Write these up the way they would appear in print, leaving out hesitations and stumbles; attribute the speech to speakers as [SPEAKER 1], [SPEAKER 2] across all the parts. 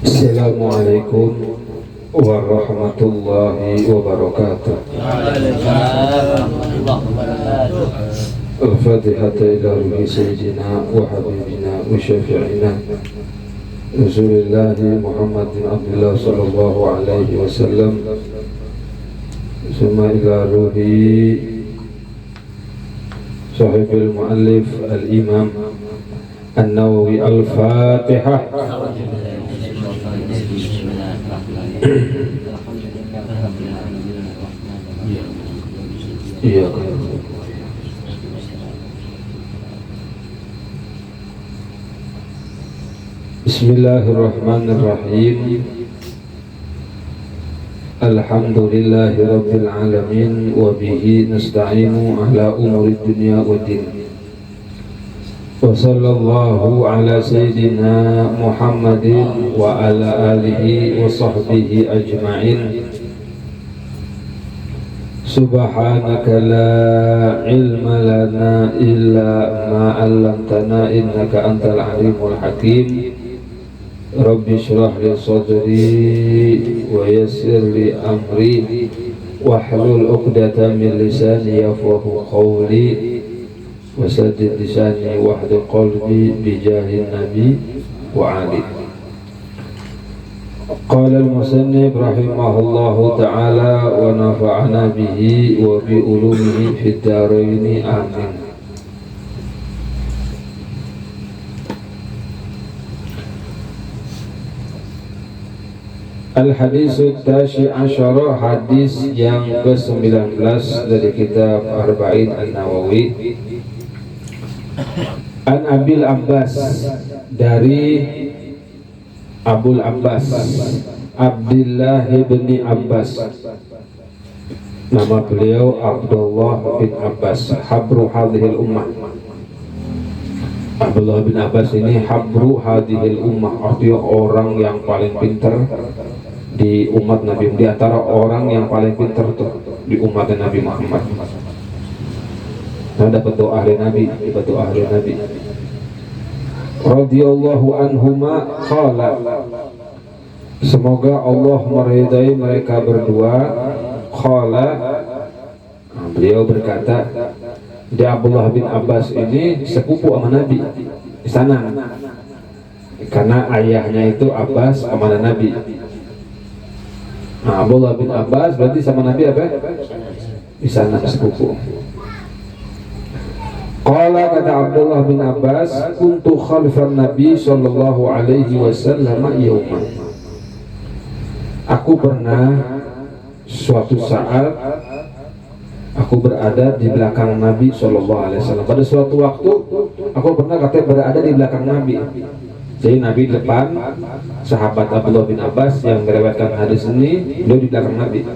[SPEAKER 1] Assalamualaikum warahmatullahi wabarakatuh. Al-Fatihah ila ruhi sayyidina wa habibina wa syafi'ina Rasulullah Muhammad bin Abdullah sallallahu alaihi wasallam. Summa ila ruhi sahibul muallif al-imam An-Nawawi. Al-Fatihah. Iya. Bismillahirrahmanirrahim. Alhamdulillahi rabbil alamin wa bihi nasta'inu ala umuri dunya waddin. Wa sallallahu ala sayyidina Muhammadin wa ala alihi wa sahbihi ajma'in. Subhanaka la ilma lana illa ma 'allamtana innaka antal alimul hakim. Rabbi shrah li sadri wa yassir li amri wahlul 'uqdatam min lisani yafqahu qawli wasaddid lisani wahdud qalbi bijahin nabi wa ali. Qala al-musannif rahimahullahu ta'ala wa nafa'ana bihi wa bi ulumihi fid dharain amin. Al-haditsu tashi asyara, hadis yang ke-19 dari kitab Arba'in An-Nawawi. An Abil Abbas, dari Abul Abbas Abdullah bin Abbas, nama beliau Abdullah bin Abbas, habru hadhil ummah. Abdullah bin Abbas ini habru hadhil ummah, artinya orang yang paling pintar di umat Nabi, di antara orang yang paling pintar tuh di umat Nabi Muhammad. Nah, dapat doa ahli Nabi, dapat doa ahli Nabi. Radhiyallahu anhuma qala, semoga Allah meridai mereka berdua. Qala, beliau berkata, di Abdullah bin Abbas ini sepupu sama Nabi di sana, karena ayahnya itu Abbas amanah Nabi. Nah, Abdullah bin Abbas berarti sama Nabi apa? Di sana sepupu. Qala, kata Abdullah bin Abbas, kuntu khalfan Nabi sallallahu alaihi wasallam yauman. Aku pernah suatu saat aku berada di belakang Nabi sallallahu alaihi wasallam. Pada suatu waktu aku pernah katanya berada di belakang Nabi. Jadi Nabi di depan, sahabat Abdullah bin Abbas yang meriwayatkan hadis ini, beliau di belakang Nabi.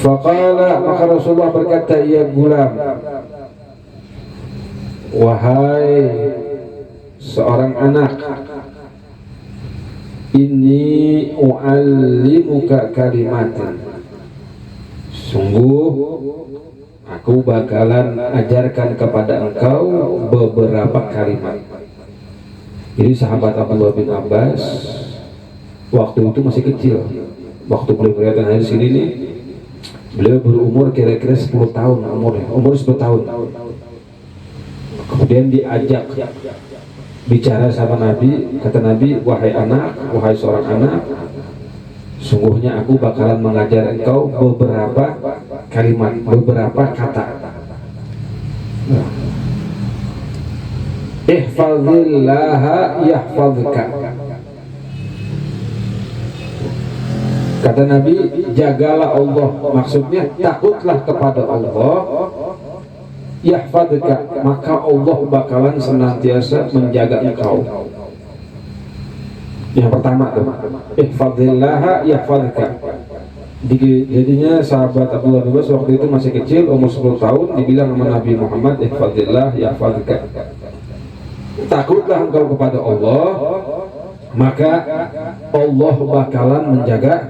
[SPEAKER 1] Faqala, maka Rasulullah berkata, ya gulam, wahai seorang anak, inni u'allimuka kalimatin, sungguh aku bakalan ajarkan kepada engkau beberapa kalimat. Jadi sahabat Abdullah bin Abbas waktu itu masih kecil, waktu beliau meriwayatkan hadis ini nih, beliau berumur kira-kira 10 tahun umur 10 tahun. Kemudian diajak bicara sama Nabi, kata Nabi, wahai anak, wahai seorang anak, sungguhnya aku bakalan mengajar engkau beberapa kalimat, beberapa kata. Ihfazillaha yahfazka. Kata Nabi, jagalah Allah, maksudnya takutlah kepada Allah. Yahfazka, maka Allah bakalan senantiasa menjaga engkau. Yang pertama tuh, ihfazillaha yahfazka. Jadinya sahabat Abdullah bin Abbas waktu itu masih kecil, umur 10 tahun, dibilang sama Nabi Muhammad, ihfazillah yahfazka. Takutlah engkau kepada Allah, maka Allah bakalan menjaga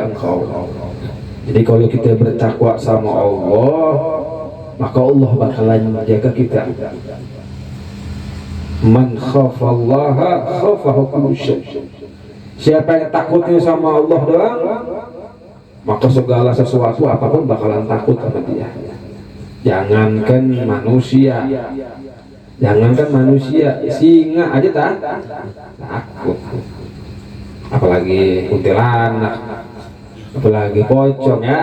[SPEAKER 1] engkau. Jadi kalau kita bertakwa sama Allah, maka Allah bakalan menjaga kita. Man khafallaha khafahu kullu syai. Siapa yang takutnya sama Allah doang, maka segala sesuatu apapun bakalan takut sama dia. Jangankan manusia, singa aja takut. Apalagi kuntilanak, apalagi pocong, ya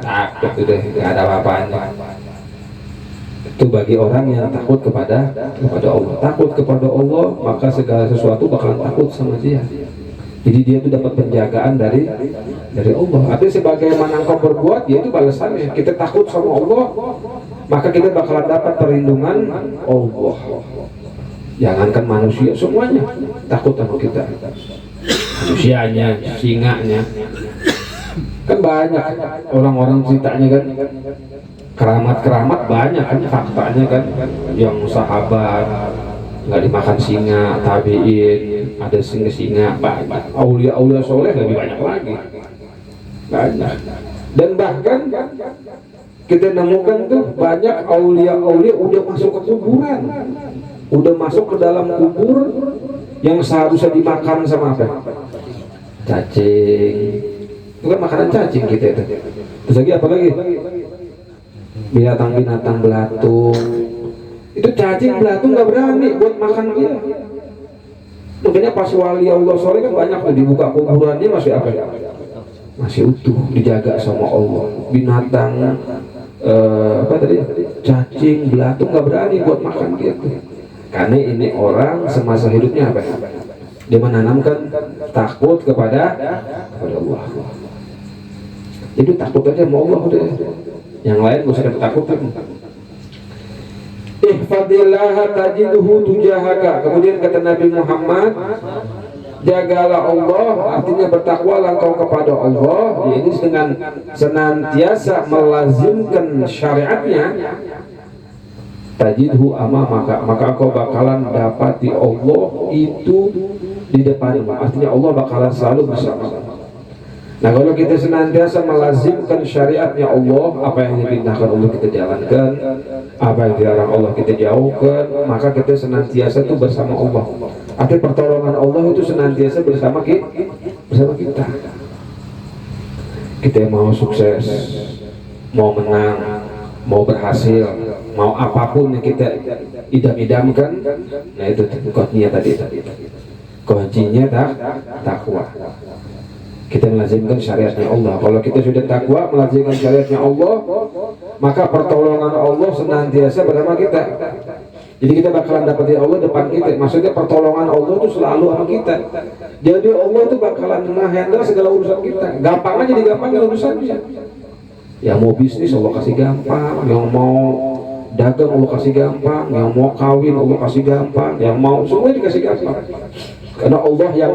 [SPEAKER 1] takut udah, nggak ada apa-apanya. Itu bagi orang yang takut kepada Allah. Takut kepada Allah, maka segala sesuatu bakalan takut sama dia. Jadi dia itu dapat penjagaan dari Allah. Artinya sebagaimana engkau berbuat, dia itu balasannya. Kita takut sama Allah, maka kita bakalan dapat perlindungan Allah. Jangankan manusia, semuanya takut sama kita. Manusianya, singanya. Kan banyak orang-orang ceritanya kan, keramat banyak kan, faktanya kan, yang sahabat nggak dimakan singa, tabiin ada singa banyak, aulia soleh lebih banyak lagi, banyak. Dan bahkan kita nemukan tuh banyak aulia udah masuk ke kuburan, udah masuk ke dalam kubur yang seharusnya dimakan sama apa? Cacing. Itu kan makanan cacing kita itu. Terus lagi apa lagi? Binatang belatung. Itu cacing belatung nggak berani buat makan dia. Makanya pas wali Allah sore kan banyak tuh dibuka kuburannya masih apa? Masih utuh, dijaga sama Allah. Binatang apa tadi? Cacing belatung nggak berani buat makan dia tuh. Karena ini orang semasa hidupnya apa? Dia menanamkan takut kepada Allah. Jadi takut aja sama Allah udah. Yang lain gak usah kita takutkan. Ihfadillaha tajiduhu tujahaka. Kemudian kata Nabi Muhammad, jagalah Allah, artinya bertakwalah engkau kepada Allah. Ini dengan senantiasa melazimkan syariatnya. Tajidhu amamaka, maka engkau bakalan dapati Allah itu di depanmu. Artinya Allah bakalan selalu bersama. Nah, kalau kita senantiasa melazimkan syariatnya Allah, apa yang diperintahkan Allah kita jalankan, apa yang dilarang Allah kita jauhkan, maka kita senantiasa itu bersama Allah. Artinya pertolongan Allah itu senantiasa bersama kita. Kita mau sukses, mau menang, mau berhasil, mau apapun yang kita idam-idamkan, nah itu kuncinya tadi. Kuncinya takwa. Kita melazimkan syariatnya Allah. Kalau kita sudah takwa, melazimkan syariatnya Allah, maka pertolongan Allah senantiasa bersama kita. Jadi kita bakalan dapetin Allah depan kita. Maksudnya pertolongan Allah itu selalu sama kita. Jadi Allah itu bakalan nge-handle segala urusan kita. Gampang aja digampangin urusannya. Yang mau bisnis Allah kasih gampang, yang mau dagang Allah kasih gampang, yang mau kawin Allah kasih gampang, yang mau semua dikasih gampang. Karena Allah yang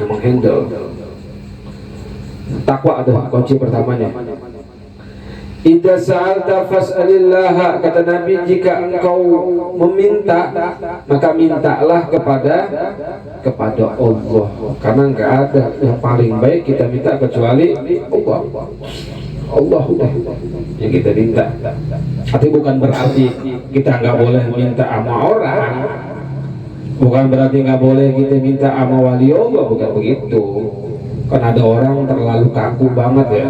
[SPEAKER 1] menghandle. Takwa ada kunci pertamanya. Idza sa'alta fas'alillah, kata Nabi, jika engkau meminta maka mintalah kepada Allah, karena enggak ada yang paling baik kita minta kecuali Allah udah yang kita minta. Tapi bukan berarti kita nggak boleh minta sama orang, bukan berarti nggak boleh kita minta sama wali Allah, bukan begitu. Kan ada orang terlalu kaku banget ya.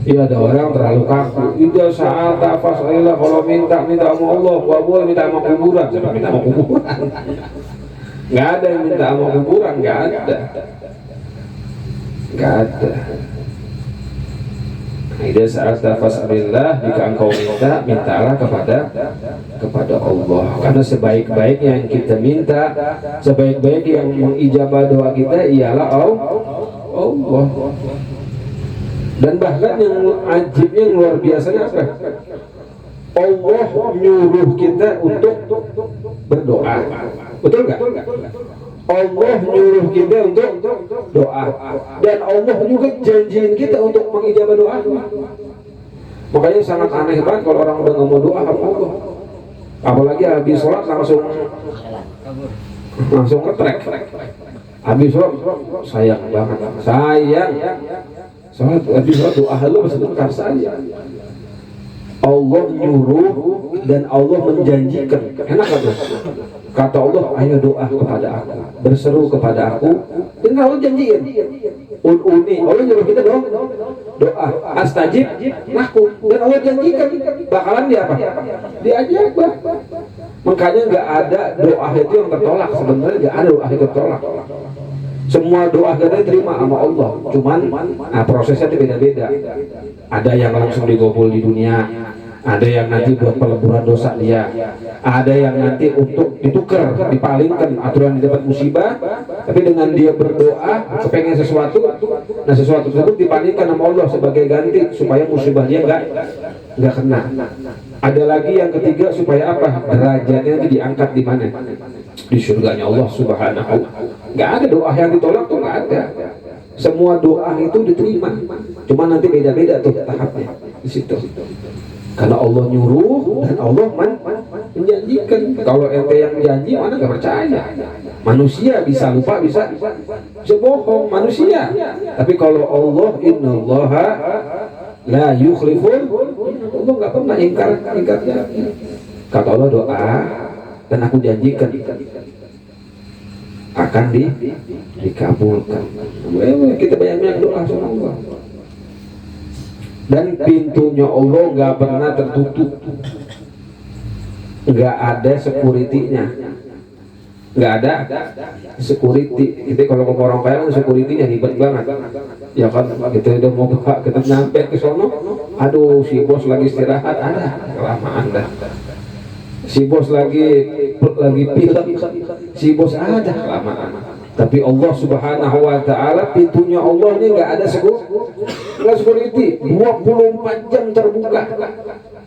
[SPEAKER 1] Iya, ada orang terlalu kaku. Idza sa'alta fas'alillah, kalau minta sama Allah, nggak boleh minta sama kuburan. Siapa minta sama kuburan? Nggak ada yang minta sama kuburan, nggak ada. Idza sa'alta fas'alillah, jika engkau mintalah kepada Allah. Karena sebaik-baiknya yang kita minta, sebaik-baik yang mengijabah doa kita ialah Allah. Dan bahkan yang ajibnya, yang luar biasanya apa? Allah nyuruh kita untuk berdoa. Betul nggak? Allah nyuruh kita untuk doa, dan Allah juga janjiin kita untuk mengijabah doa. Makanya sangat aneh banget kalau orang udah nggak mau doa sama Allah, apalagi habis sholat langsung ngetrek. Habis sholat sayang banget, sholat habis sholat doa lu sebentar saja. Allah nyuruh dan Allah menjanjikan. Enak kan? Kata Allah, ayo doa kepada aku, berseru kepada aku, dan Allah janjiin. Uni, Allah nyuruh kita doa, astajib lakum, dan Allah janjikan bakalan dia apa? Diajak. Makanya nggak ada doa itu yang tertolak. Sebenarnya nggak ada doa yang tertolak. Semua doa kita diterima sama Allah. Cuman prosesnya itu beda-beda. Ada yang langsung digobol di dunia, ada yang nanti buat peleburan dosa dia, ada yang nanti untuk ditukar, dipalingkan aturan di dapat musibah, tapi dengan dia berdoa kepengen sesuatu, nah sesuatu tersebut dipalingkan sama Allah sebagai ganti supaya musibah dia nggak kena. Ada lagi yang ketiga supaya apa? Derajatnya itu diangkat di mana? Di surganya Allah Subhanahu. Nggak ada doa yang ditolak tuh, nggak ada. Semua doa itu diterima. Cuma nanti beda-beda tuh tahapnya di situ. Karena Allah nyuruh dan Allah menjanjikan. Kalau ente yang janji mana nggak percaya. Manusia bisa lupa, bisa bohong manusia. Tapi kalau Allah, innallaha la yukhliful, Allah nggak pernah ingkar janji. Kata Allah, doa dan aku janjikan akan dikabulkan. Kita banyak doa sama Allah. Dan pintunya Allah nggak pernah tertutup, nggak ada security-nya, nggak ada security. Kita kalau ke orang kaya kan security-nya ribet banget, ya kan? Kita udah mau buka, kita nyampe ke sono, aduh si bos lagi istirahat, ada kelamaan dah. Si bos lagi pilek, si bos ada kelamaan. Tapi Allah Subhanahu wa Ta'ala, pintunya Allah ini nggak ada security, 24 jam terbuka.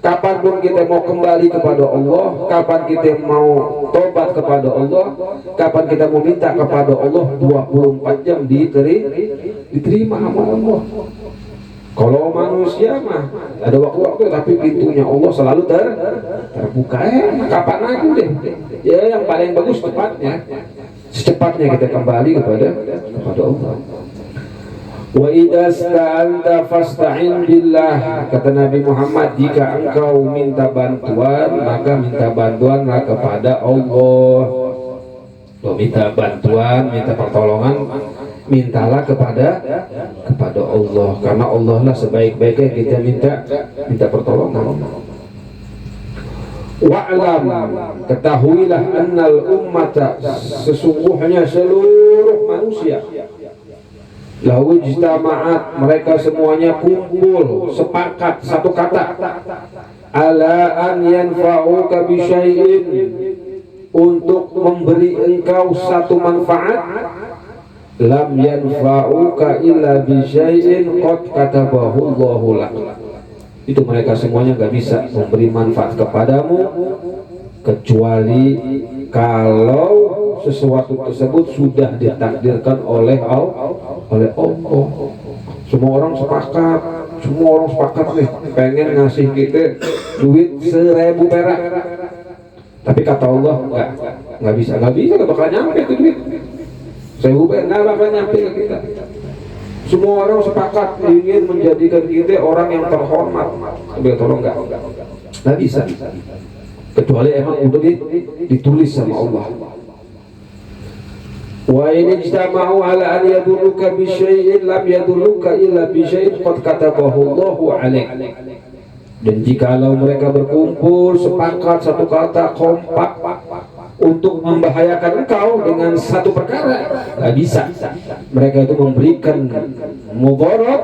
[SPEAKER 1] Kapanpun kita mau kembali kepada Allah, kapan kita mau tobat kepada Allah, kapan kita mau minta kepada Allah, 24 jam diterima sama Allah. Kalau manusia mah ada waktu-waktu, tapi pintunya Allah selalu terbuka. Kapan aja deh. Ya yang paling bagus cepatnya. Secepatnya kita kembali kepada Allah. Wa idza sta'anta fasta'in billah. Kata Nabi Muhammad, jika engkau minta bantuan, maka minta bantuanlah kepada Allah. Minta bantuan, minta pertolongan, mintalah kepada Allah, karena Allah lah sebaik-baiknya kita minta pertolongan. Wa'lam, ketahuilah annal ummata, sesungguhnya seluruh manusia, lau ijtama'at, mereka semuanya kumpul sepakat satu kata, ala an yanfa'uka bi syai'in, untuk memberi engkau satu manfaat, lam yanfa'uka illa bi syai'in qad katabahu Allahu lak. Itu mereka semuanya nggak bisa memberi manfaat kepadamu kecuali kalau sesuatu tersebut sudah ditakdirkan oleh Allah. Semua orang sepakat nih pengen ngasih kita duit 1.000 perak. Tapi kata Allah nggak bisa, nggak bakal nyampe itu duit. 1.000 perak nggak bakal nyampe ke kita. Semua orang sepakat ingin menjadikan kita orang yang terhormat. Tapi tolong nggak bisa. Kecuali emang udah ditulis sama Allah. Wa in ijtama'u ala an yadurruka bi syai'in lam yadurruka illa bi syai'in qad katabahu Allahu 'alaik. Dan jikalau mereka berkumpul sepakat satu kata, kompak untuk membahayakan engkau dengan satu perkara, nggak bisa. Mereka itu memberikan mudarat,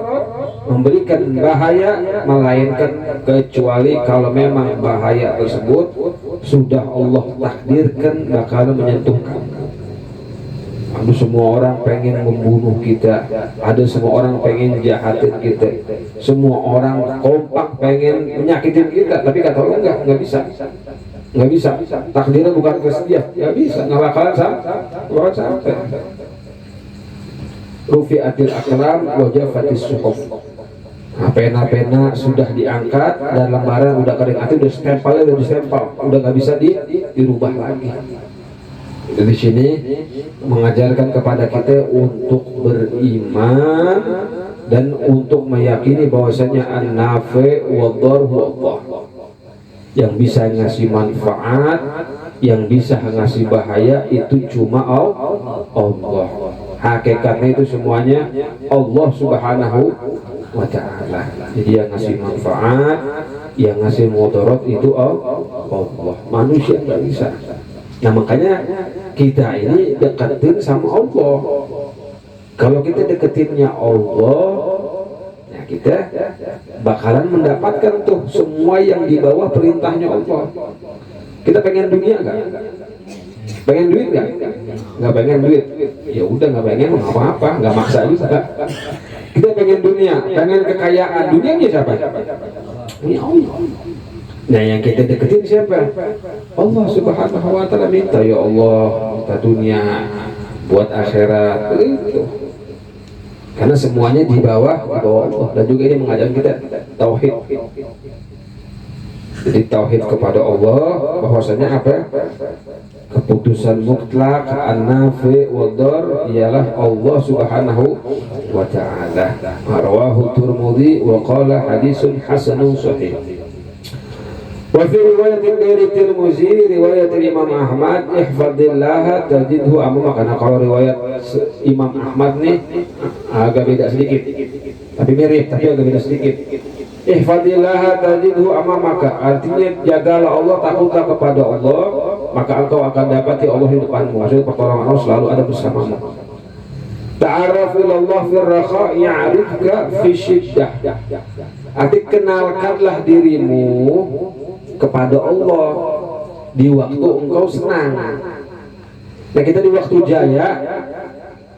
[SPEAKER 1] memberikan bahaya, melainkan kecuali kalau memang bahaya tersebut sudah Allah takdirkan bakal menyentuh kamu. Ada semua orang pengen membunuh kita, ada semua orang pengen jahatin kita, semua orang kompak pengen menyakitin kita, tapi kata Allah nggak bisa. Nggak bisa, takdirnya bukan kesediah, nggak bisa, nggak bakalan sampai. Rufi'atil aklam wa jafatis suhuf. Nah, pena-pena sudah diangkat dan lembaran udah kering, artinya udah stempelnya udah distempel, udah nggak bisa dirubah lagi. Di sini mengajarkan kepada kita untuk beriman dan untuk meyakini bahwasanya an-nafi wa dhar huwa Allah. Yang bisa ngasih manfaat, yang bisa ngasih bahaya itu cuma Allah. Hakikatnya itu semuanya Allah Subhanahu wa ta'ala. Jadi yang ngasih manfaat, yang ngasih mudarat itu Allah. Manusia nggak bisa. Nah makanya kita ini deketin sama Allah. Kalau kita deketinnya Allah, nah kita bakalan mendapatkan tuh semua yang di bawah perintahnya Allah. Kita pengen dunia nggak? Pengen duit nggak? Nggak pengen duit. Ya udah nggak pengen, mau apa-apa, nggak maksa juga. Kita pengen dunia, pengen kekayaan. Dunianya siapa? Ini Allah. Nah yang kita deketin siapa? Allah Subhanahu wa ta'ala. Minta ya Allah, minta dunia buat akhirat itu. Karena semuanya di bawah Allah. Dan juga ini mengajarkan kita tauhid. Jadi tauhid kepada Allah, bahwasanya apa? Keputusan mutlak an-nafi wad-dar ialah Allah Subhanahu wa ta'ala. Rawahu Tirmidzi wa qala hadisun hasanun sahih. Wa fi riwayat dari Tirmidzi, riwayat Imam Ahmad, ihfadillah tajidhu amama. Karena kalau riwayat Imam Ahmad nih agak beda sedikit, tapi mirip, tapi agak beda sedikit. Ihfadillah tajidhu amamaka, artinya jagalah Allah, takutlah kepada Allah, maka engkau akan dapati Allah di depanmu. Maksudnya pertolongan Allah selalu ada bersamamu. Ta'arraf ilallah fir rakha ya'rifka fi syiddah. Arti kenalkanlah dirimu kepada Allah di waktu engkau senang. Nah kita di waktu jaya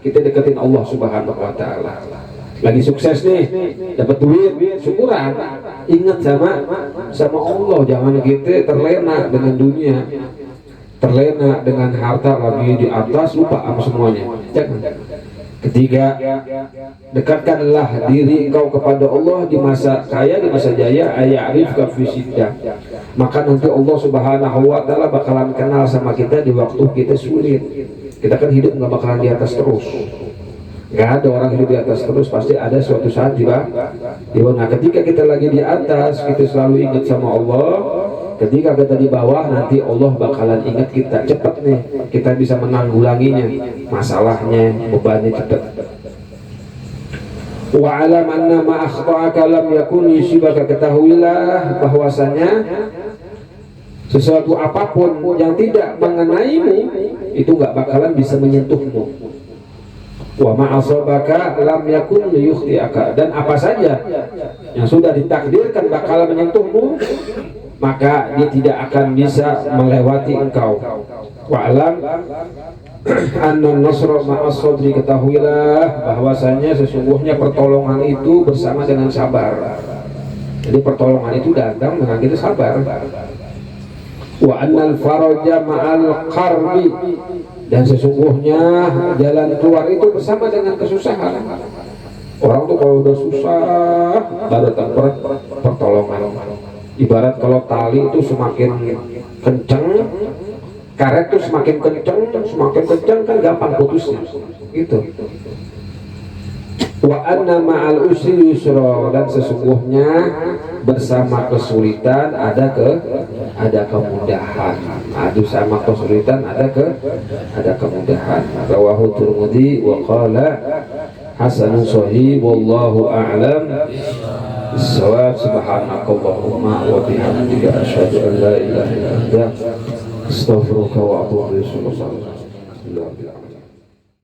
[SPEAKER 1] kita deketin Allah Subhanahu wa ta'ala. Lagi sukses nih, dapat duit, syukuran, ingat sama Allah. Jangan kita terlena dengan dunia, terlena dengan harta, lagi di atas lupa sama semuanya. Jangan. Ketiga, dekatkanlah diri engkau kepada Allah di masa kaya, di masa jaya, ayarifka fi syiddah. Maka nanti Allah Subhanahu wa ta'ala bakalan kenal sama kita di waktu kita sulit. Kita kan hidup nggak bakalan di atas terus. Nggak ada orang hidup di atas terus, pasti ada suatu saat di bawah. Nah ketika kita lagi di atas, kita selalu ingat sama Allah. Ketika kita di bawah, nanti Allah bakalan ingat kita. Cepat nih, kita bisa menanggulanginya, masalahnya, bebannya cepat. Wa alam anna ma akhta'aka lam yakun yusibaka, ketahuilah bahwasanya sesuatu apapun yang tidak mengenaimu itu nggak bakalan bisa menyentuhmu. Wa ma'asabaka lam yakun liyukhti'aka, dan apa saja yang sudah ditakdirkan bakal menyentuhmu maka dia tidak akan bisa melewati engkau. Wa alam anna nasra ma'as sabri, ketahuilah bahwasanya sesungguhnya pertolongan itu bersama dengan sabar. Jadi pertolongan itu datang dengan kita sabar. Wa annal faraja ma'al qarbi, dan sesungguhnya jalan keluar itu bersama dengan kesusahan. Orang tuh kalau udah susah baru datang pertolongan. Ibarat kalau tali itu semakin kencang, karet itu semakin kencang kan gampang putusnya. Itu. Wa anna ma'al usri yusra, dan sesungguhnya bersama kesulitan ada kemudahan. Bersama kesulitan ada kemudahan. Rawahu Tirmidzi wa qala hasanun sahih wallahu a'lam. Subhanakallahumma wa bihamdika asyhadu an la ilaha illa anta astaghfiruka wa atubu ilaik.